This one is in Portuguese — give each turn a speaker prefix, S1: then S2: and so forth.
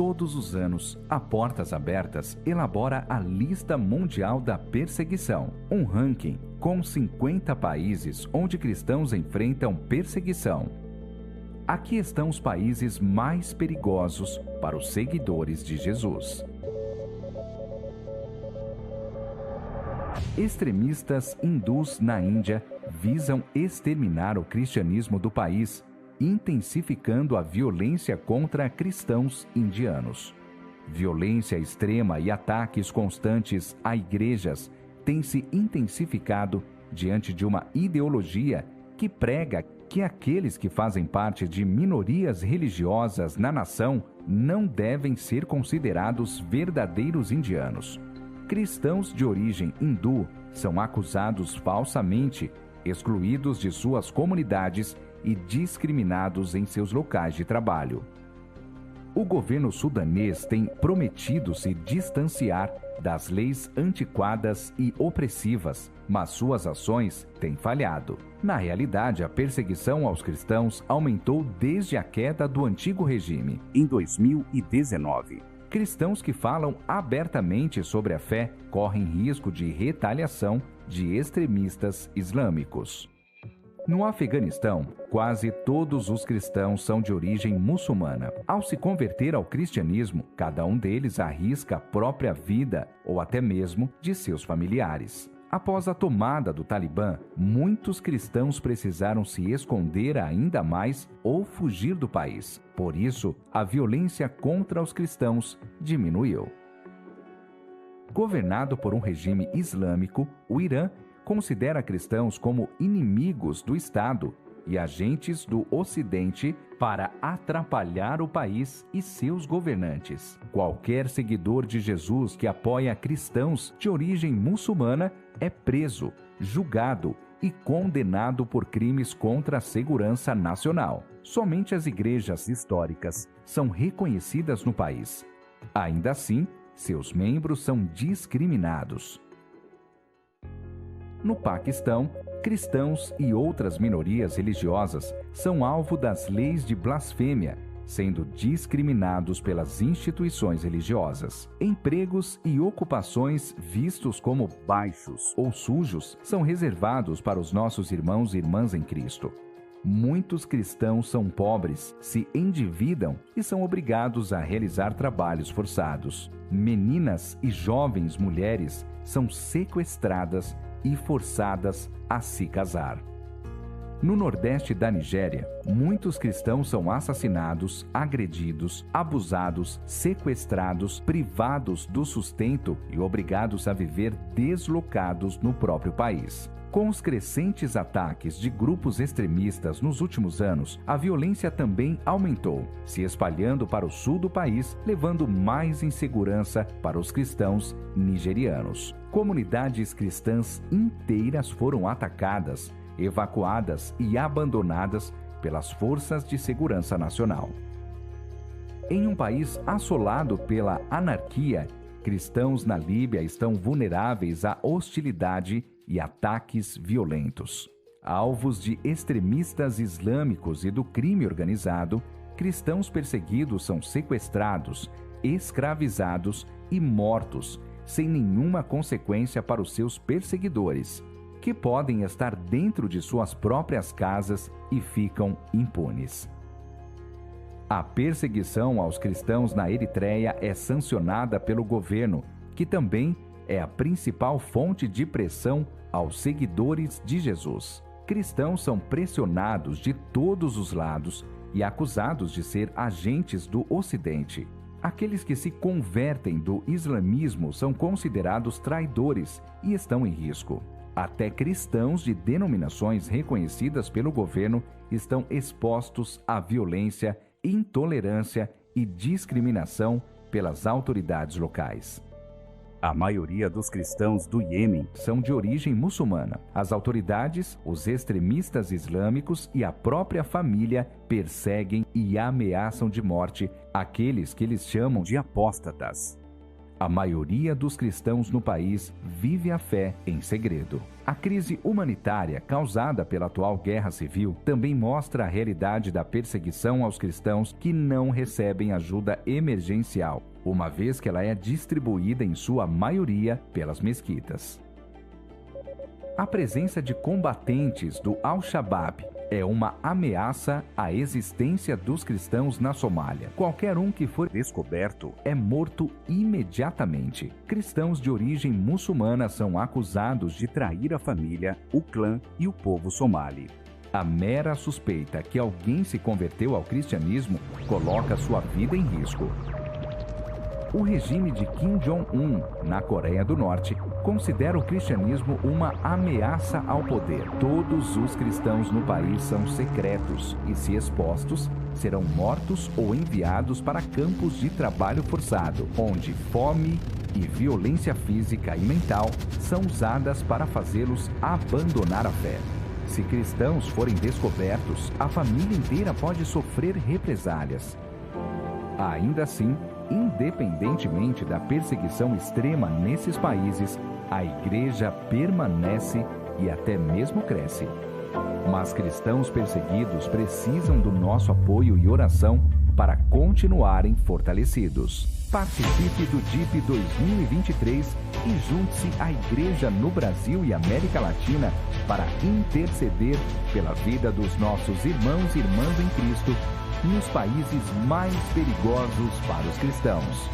S1: Todos os anos, a Portas Abertas elabora a Lista Mundial da Perseguição, um ranking com 50 países onde cristãos enfrentam perseguição. Aqui estão os países mais perigosos para os seguidores de Jesus. Extremistas hindus na Índia visam exterminar o cristianismo do país, intensificando a violência contra cristãos indianos. Violência extrema e ataques constantes a igrejas têm se intensificado diante de uma ideologia que prega que aqueles que fazem parte de minorias religiosas na nação não devem ser considerados verdadeiros indianos. Cristãos de origem hindu são acusados falsamente, excluídos de suas comunidades e discriminados em seus locais de trabalho. O governo sudanês tem prometido se distanciar das leis antiquadas e opressivas, mas suas ações têm falhado. Na realidade, a perseguição aos cristãos aumentou desde a queda do antigo regime, em 2019. Cristãos que falam abertamente sobre a fé correm risco de retaliação de extremistas islâmicos. No Afeganistão, quase todos os cristãos são de origem muçulmana. Ao se converter ao cristianismo, cada um deles arrisca a própria vida ou até mesmo de seus familiares. Após a tomada do Talibã, muitos cristãos precisaram se esconder ainda mais ou fugir do país. Por isso, a violência contra os cristãos diminuiu. Governado por um regime islâmico, o Irã considera cristãos como inimigos do Estado e agentes do Ocidente para atrapalhar o país e seus governantes. Qualquer seguidor de Jesus que apoia cristãos de origem muçulmana é preso, julgado e condenado por crimes contra a segurança nacional. Somente as igrejas históricas são reconhecidas no país. Ainda assim, seus membros são discriminados. No Paquistão, cristãos e outras minorias religiosas são alvo das leis de blasfêmia, sendo discriminados pelas instituições religiosas. Empregos e ocupações vistos como baixos ou sujos são reservados para os nossos irmãos e irmãs em Cristo. Muitos cristãos são pobres, se endividam e são obrigados a realizar trabalhos forçados. Meninas e jovens mulheres são sequestradas e forçadas a se casar. No nordeste da Nigéria, muitos cristãos são assassinados, agredidos, abusados, sequestrados, privados do sustento e obrigados a viver deslocados no próprio país. Com os crescentes ataques de grupos extremistas nos últimos anos, a violência também aumentou, se espalhando para o sul do país, levando mais insegurança para os cristãos nigerianos. Comunidades cristãs inteiras foram atacadas, evacuadas e abandonadas pelas forças de segurança nacional. Em um país assolado pela anarquia, cristãos na Líbia estão vulneráveis à hostilidade e ataques violentos. Alvos de extremistas islâmicos e do crime organizado, cristãos perseguidos são sequestrados, escravizados e mortos, sem nenhuma consequência para os seus perseguidores, que podem estar dentro de suas próprias casas e ficam impunes. A perseguição aos cristãos na Eritreia é sancionada pelo governo, que também é a principal fonte de pressão aos seguidores de Jesus. Cristãos são pressionados de todos os lados e acusados de ser agentes do Ocidente. Aqueles que se convertem do islamismo são considerados traidores e estão em risco. Até cristãos de denominações reconhecidas pelo governo estão expostos à violência, intolerância e discriminação pelas autoridades locais. A maioria dos cristãos do Iêmen são de origem muçulmana. As autoridades, os extremistas islâmicos e a própria família perseguem e ameaçam de morte aqueles que eles chamam de apóstatas. A maioria dos cristãos no país vive a fé em segredo. A crise humanitária causada pela atual guerra civil também mostra a realidade da perseguição aos cristãos que não recebem ajuda emergencial, uma vez que ela é distribuída em sua maioria pelas mesquitas. A presença de combatentes do Al-Shabaab é uma ameaça à existência dos cristãos na Somália. Qualquer um que for descoberto é morto imediatamente. Cristãos de origem muçulmana são acusados de trair a família, o clã e o povo somali. A mera suspeita que alguém se converteu ao cristianismo coloca sua vida em risco. O regime de Kim Jong-un, na Coreia do Norte, considera o cristianismo uma ameaça ao poder. Todos os cristãos no país são secretos e, se expostos, serão mortos ou enviados para campos de trabalho forçado, onde fome e violência física e mental são usadas para fazê-los abandonar a fé. Se cristãos forem descobertos, a família inteira pode sofrer represálias. Ainda assim, independentemente da perseguição extrema nesses países, a igreja permanece e até mesmo cresce. Mas cristãos perseguidos precisam do nosso apoio e oração para continuarem fortalecidos. Participe do DIP 2023 e junte-se à igreja no Brasil e América Latina para interceder pela vida dos nossos irmãos e irmãs em Cristo nos países mais perigosos para os cristãos.